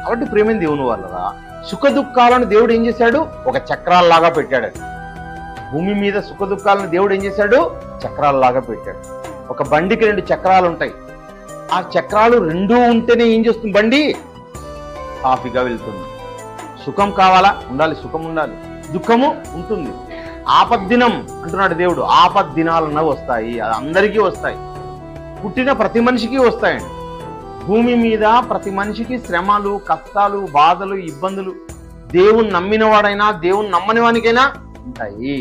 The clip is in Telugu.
కాబట్టి ప్రేమైన దేవుని వాళ్ళరా, సుఖ దుఃఖాలను దేవుడు ఏం చేశాడు? ఒక చక్రాల్లాగా పెట్టాడు. భూమి మీద సుఖ దుఃఖాలను దేవుడు ఏం చేశాడు? చక్రాల్లాగా పెట్టాడు. ఒక బండికి 2 చక్రాలు ఉంటాయి. ఆ చక్రాలు 2 ఉంటేనే ఏం చేస్తుంది? బండి సాఫీగా వెళ్తుంది. సుఖం కావాలా? ఉండాలి, సుఖం ఉండాలి, దుఃఖము ఉంటుంది. ఆపద్దినం అంటున్నాడు దేవుడు. ఆపద్దినాలన్నవి వస్తాయి, అది అందరికీ వస్తాయి, పుట్టిన ప్రతి మనిషికి వస్తాయండి. భూమి మీద ప్రతి మనిషికి శ్రమలు, కష్టాలు, బాధలు, ఇబ్బందులు దేవుని నమ్మిన వాడైనా దేవుని నమ్మని వానికైనా ఉంటాయి.